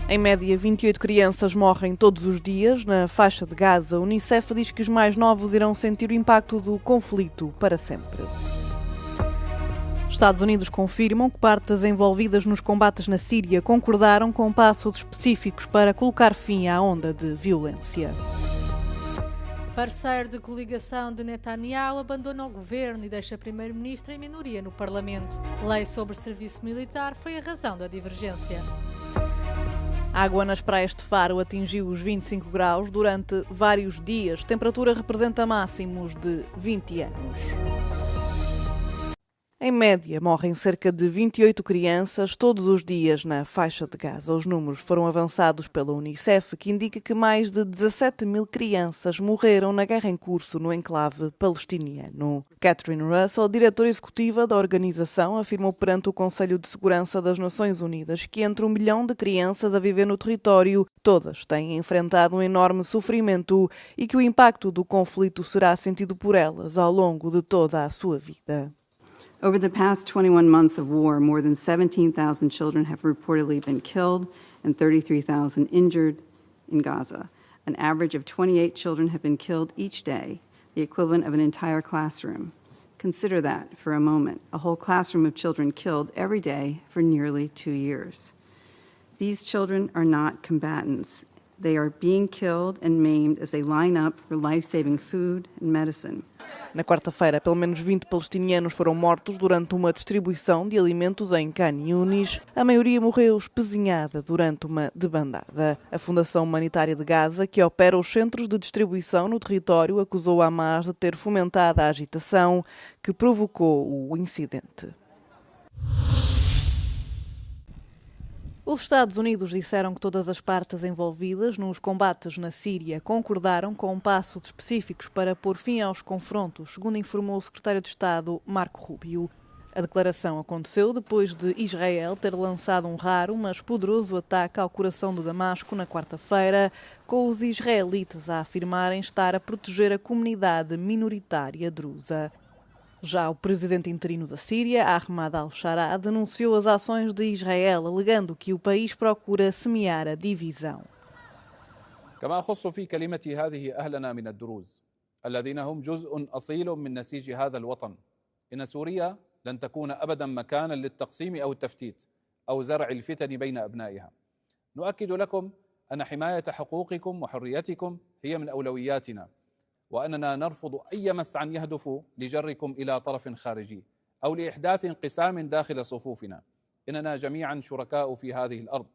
Em média, 28 crianças morrem todos os dias na faixa de Gaza. A Unicef diz que os mais novos irão sentir o impacto do conflito para sempre. Estados Unidos confirmam que partes envolvidas nos combates na Síria concordaram com passos específicos para colocar fim à onda de violência. Parceiro de coligação de Netanyahu abandona o governo e deixa primeiro-ministro em minoria no Parlamento. Lei sobre serviço militar foi a razão da divergência. A água nas praias de Faro atingiu os 25 graus durante vários dias. Temperatura representa máximos de 20 anos. Em média, morrem cerca de 28 crianças todos os dias na faixa de Gaza. Os números foram avançados pela Unicef, que indica que mais de 17 mil crianças morreram na guerra em curso no enclave palestiniano. Catherine Russell, diretora executiva da organização, afirmou perante o Conselho de Segurança das Nações Unidas que entre 1 milhão de crianças a viver no território, todas têm enfrentado um enorme sofrimento e que o impacto do conflito será sentido por elas ao longo de toda a sua vida. Over the past 21 months of war, more than 17,000 children have reportedly been killed and 33,000 injured in Gaza. An average of 28 children have been killed each day, the equivalent of an entire classroom. Consider that for a moment, a whole classroom of children killed every day for nearly 2 years. These children are not combatants. They are being killed and maimed as they line up for life-saving food and medicine. Na quarta-feira, pelo menos 20 palestinianos foram mortos durante uma distribuição de alimentos em Khan Yunis. A maioria morreu espezinhada durante uma debandada. A Fundação Humanitária de Gaza, que opera os centros de distribuição no território, acusou a Hamas de ter fomentado a agitação que provocou o incidente. Os Estados Unidos disseram que todas as partes envolvidas nos combates na Síria concordaram com passos específicos para pôr fim aos confrontos, segundo informou o secretário de Estado, Marco Rubio. A declaração aconteceu depois de Israel ter lançado um raro, mas poderoso ataque ao coração de Damasco na quarta-feira, com os israelitas a afirmarem estar a proteger a comunidade minoritária drusa. Já o presidente interino da Síria, Ahmad al-Shara, denunciou as ações de Israel, alegando que o país procura semear a divisão. كما أخص في كلمتي هذه أهلنا من الدروز الذين هم جزء أصيل من نسيج هذا الوطن. إن سوريا لن تكون أبدا مكانا للتقسيم أو التفتيت أو زرع الفتن بين أبنائها. نؤكد لكم أن حماية حقوقكم وحريتكم هي من أولوياتنا. وأننا نرفض أي مسعى يهدف لجركم إلى طرف خارجي أو لإحداث انقسام داخل صفوفنا. إننا جميعا شركاء في هذه الأرض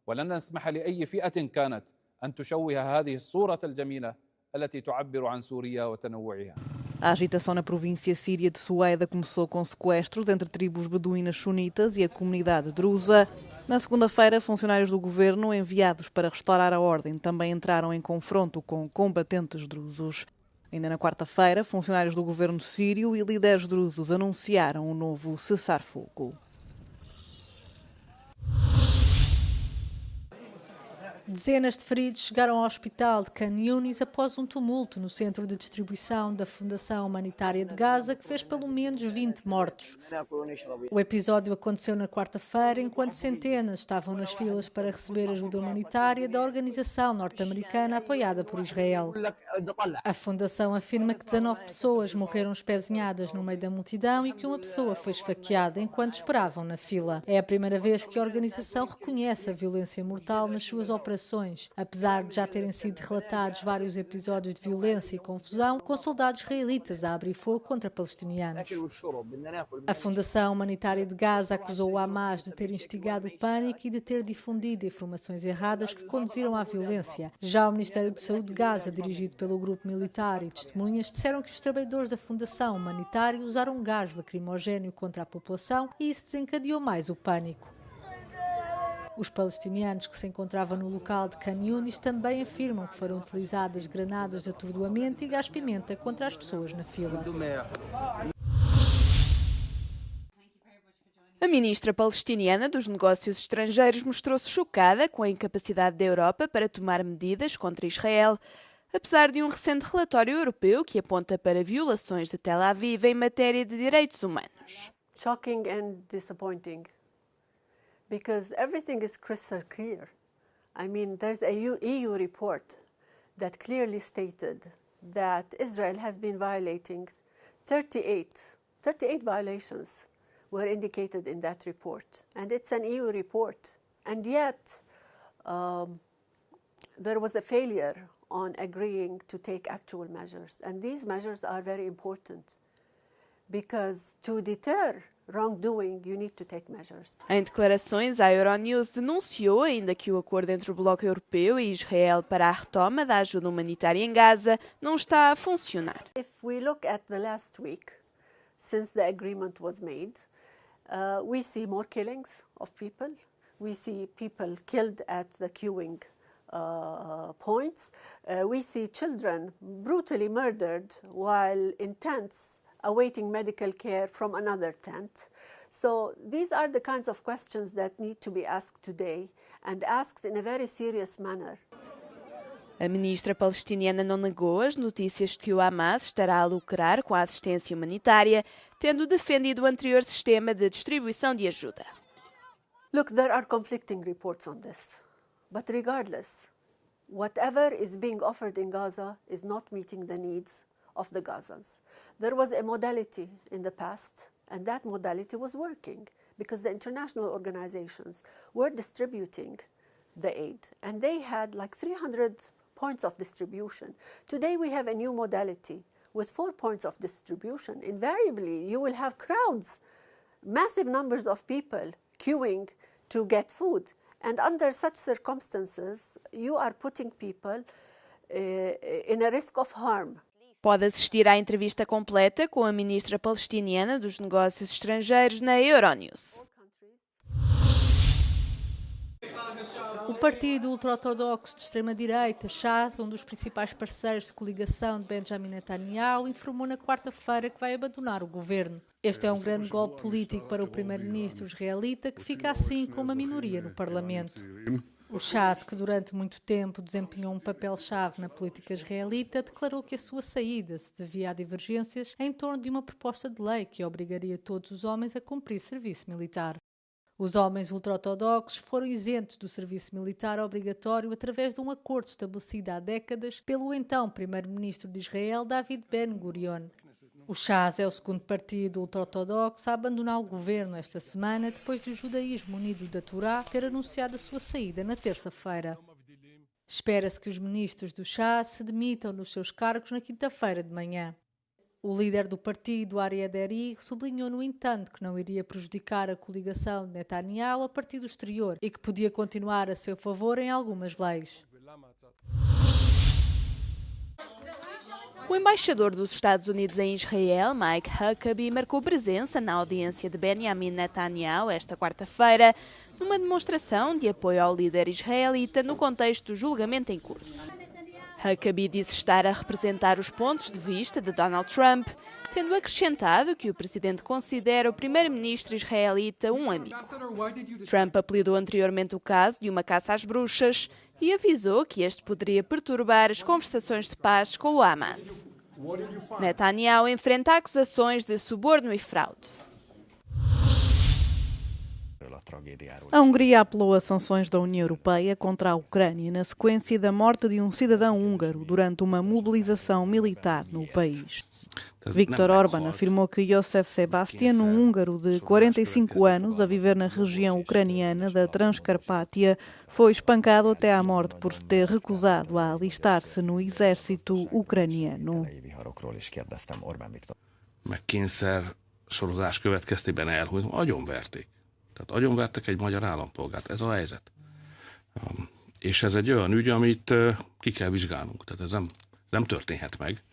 ولن نسمح لأي فئة كانت أن تشوه هذه الصورة الجميلة التي تعبر عن سوريا وتنوعها. A agitação na província síria de Sueida começou com sequestros entre tribos beduínas sunitas e a comunidade drusa. Na segunda-feira, funcionários do governo enviados para restaurar a ordem também entraram em confronto com combatentes drusos. Ainda na quarta-feira, funcionários do governo sírio e líderes drusos anunciaram um novo cessar-fogo. Dezenas de feridos chegaram ao hospital de Khan Yunis após um tumulto no centro de distribuição da Fundação Humanitária de Gaza, que fez pelo menos 20 mortos. O episódio aconteceu na quarta-feira, enquanto centenas estavam nas filas para receber ajuda humanitária da organização norte-americana apoiada por Israel. A Fundação afirma que 19 pessoas morreram espezinhadas no meio da multidão e que uma pessoa foi esfaqueada enquanto esperavam na fila. É a primeira vez que a organização reconhece a violência mortal nas suas operações. Apesar de já terem sido relatados vários episódios de violência e confusão, com soldados israelitas a abrir fogo contra palestinianos. A Fundação Humanitária de Gaza acusou o Hamas de ter instigado o pânico e de ter difundido informações erradas que conduziram à violência. Já o Ministério de Saúde de Gaza, dirigido pelo grupo militar, e testemunhas disseram que os trabalhadores da Fundação Humanitária usaram gás lacrimogéneo contra a população e isso desencadeou mais o pânico. Os palestinianos que se encontravam no local de Khan Yunis também afirmam que foram utilizadas granadas de atordoamento e gás-pimenta contra as pessoas na fila. A ministra palestiniana dos Negócios Estrangeiros mostrou-se chocada com a incapacidade da Europa para tomar medidas contra Israel, apesar de um recente relatório europeu que aponta para violações de Tel Aviv em matéria de direitos humanos. Shocking and disappointing, because everything is crystal clear. I mean, there's a EU report that clearly stated that Israel has been violating 38 violations were indicated in that report. And it's an EU report. And yet, there was a failure on agreeing to take actual measures. And these measures are very important because to deter wrongdoing, you need to take measures. Em declarações, a Euronews denunciou ainda que o acordo entre o Bloco Europeu e Israel para a retoma da ajuda humanitária em Gaza não está a funcionar. If we look at the last week, since the agreement was made, we see more killings of people. We see people killed at the queuing points. We see children brutally murdered while in tents awaiting medical care from another tent. So these are the kinds of questions that need to be asked today and asked in a very serious manner. A ministra palestiniana não negou as notícias de que o Hamas estará a lucrar com a assistência humanitária, tendo defendido o anterior sistema de distribuição de ajuda. Look, there are conflicting reports on this. But regardless, whatever is being offered in Gaza is not meeting the needs of the Gazans. There was a modality in the past, and that modality was working because the international organizations were distributing the aid, and they had like 300 points of distribution. Today we have a new modality with 4 points of distribution. Invariably, you will have crowds, massive numbers of people queuing to get food. And under such circumstances, you are putting people in a risk of harm. Pode assistir à entrevista completa com a ministra palestiniana dos Negócios Estrangeiros na Euronews. O partido ultra-ortodoxo de extrema-direita, Shas, um dos principais parceiros de coligação de Benjamin Netanyahu, informou na quarta-feira que vai abandonar o governo. Este é um grande golpe político para o primeiro-ministro israelita, que fica assim com uma minoria no Parlamento. O Shas, que durante muito tempo desempenhou um papel-chave na política israelita, declarou que a sua saída se devia a divergências em torno de uma proposta de lei que obrigaria todos os homens a cumprir serviço militar. Os homens ultra-ortodoxos foram isentos do serviço militar obrigatório através de um acordo estabelecido há décadas pelo então primeiro-ministro de Israel, David Ben-Gurion. O Shas é o segundo partido ultra-ortodoxo a abandonar o governo esta semana, depois do judaísmo unido da Torá ter anunciado a sua saída na terça-feira. Espera-se que os ministros do Shas se demitam dos seus cargos na quinta-feira de manhã. O líder do partido, Aryeh Deri, sublinhou, no entanto, que não iria prejudicar a coligação de Netanyahu a partir do exterior e que podia continuar a seu favor em algumas leis. O embaixador dos Estados Unidos em Israel, Mike Huckabee, marcou presença na audiência de Benjamin Netanyahu esta quarta-feira, numa demonstração de apoio ao líder israelita no contexto do julgamento em curso. Huckabee disse estar a representar os pontos de vista de Donald Trump, tendo acrescentado que o presidente considera o primeiro-ministro israelita um amigo. Trump apelidou anteriormente o caso de uma caça às bruxas e avisou que este poderia perturbar as conversações de paz com o Hamas. Netanyahu enfrenta acusações de suborno e fraude. A Hungria apelou a sanções da União Europeia contra a Ucrânia na sequência da morte de um cidadão húngaro durante uma mobilização militar no país. Viktor Orbán afirmou que Josef Sebastian, um húngaro de 45 anos a viver na região ucraniana da Transcarpátia, foi espancado até à morte por se ter recusado a alistar-se no exército ucraniano. Megkényszer sorozás következtében elhunyt, agyonverték. Tehát agyonvertek egy magyar állampolgárt. Ez a helyzet. És ez egy olyan ügy, amit ki kell vizsgálnunk. Tehát ez nem történhet meg.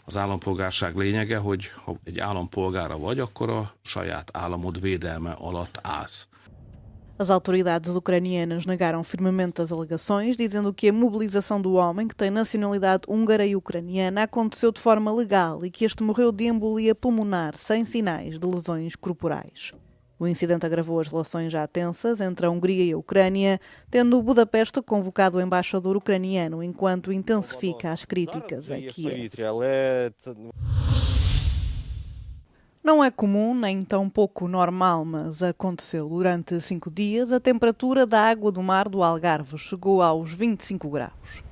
Az állampolgárság lényege, hogy ha egy állampolgára vagy, akkor a saját államod védelme alatt állsz. As autoridades ucranianas negaram firmemente as alegações, dizendo que a mobilização do homem, que tem nacionalidade húngara e ucraniana, aconteceu de forma legal e que este morreu de embolia pulmonar, sem sinais de lesões corporais. O incidente agravou as relações já tensas entre a Hungria e a Ucrânia, tendo Budapeste convocado o embaixador ucraniano enquanto intensifica as críticas a Kiev. Não é comum, nem tão pouco normal, mas aconteceu durante 5 dias, a temperatura da água do mar do Algarve chegou aos 25 graus.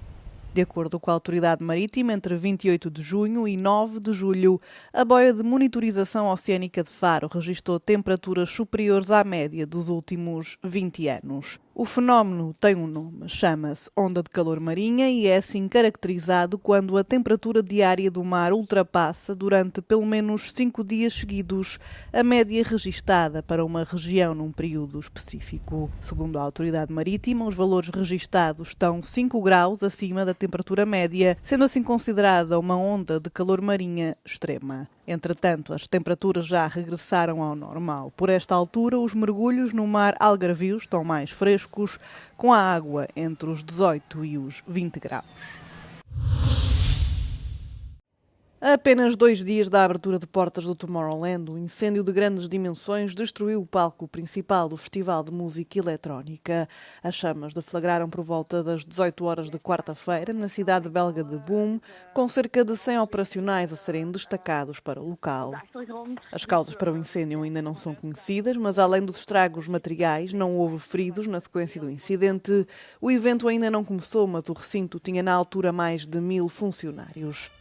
De acordo com a autoridade marítima, entre 28 de junho e 9 de julho, a boia de monitorização oceânica de Faro registrou temperaturas superiores à média dos últimos 20 anos. O fenómeno tem um nome, chama-se onda de calor marinha e é assim caracterizado quando a temperatura diária do mar ultrapassa, durante pelo menos 5 dias seguidos, a média registada para uma região num período específico. Segundo a autoridade marítima, os valores registados estão 5 graus acima da temperatura média, sendo assim considerada uma onda de calor marinha extrema. Entretanto, as temperaturas já regressaram ao normal. Por esta altura, os mergulhos no mar algarvio estão mais frescos, com a água entre os 18 e os 20 graus. A apenas 2 dias da abertura de portas do Tomorrowland, um incêndio de grandes dimensões destruiu o palco principal do Festival de Música Eletrónica. As chamas deflagraram por volta das 18 horas de quarta-feira na cidade belga de Boom, com cerca de 100 operacionais a serem destacados para o local. As causas para o incêndio ainda não são conhecidas, mas além dos estragos materiais, não houve feridos na sequência do incidente. O evento ainda não começou, mas o recinto tinha na altura mais de 1000 funcionários.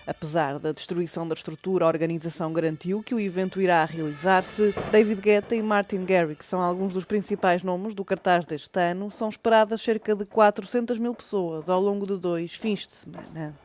Apesar da destruição da estrutura, a organização garantiu que o evento irá realizar-se. David Guetta e Martin Garrix são alguns dos principais nomes do cartaz deste ano. São esperadas cerca de 400 mil pessoas ao longo de 2 fins de semana.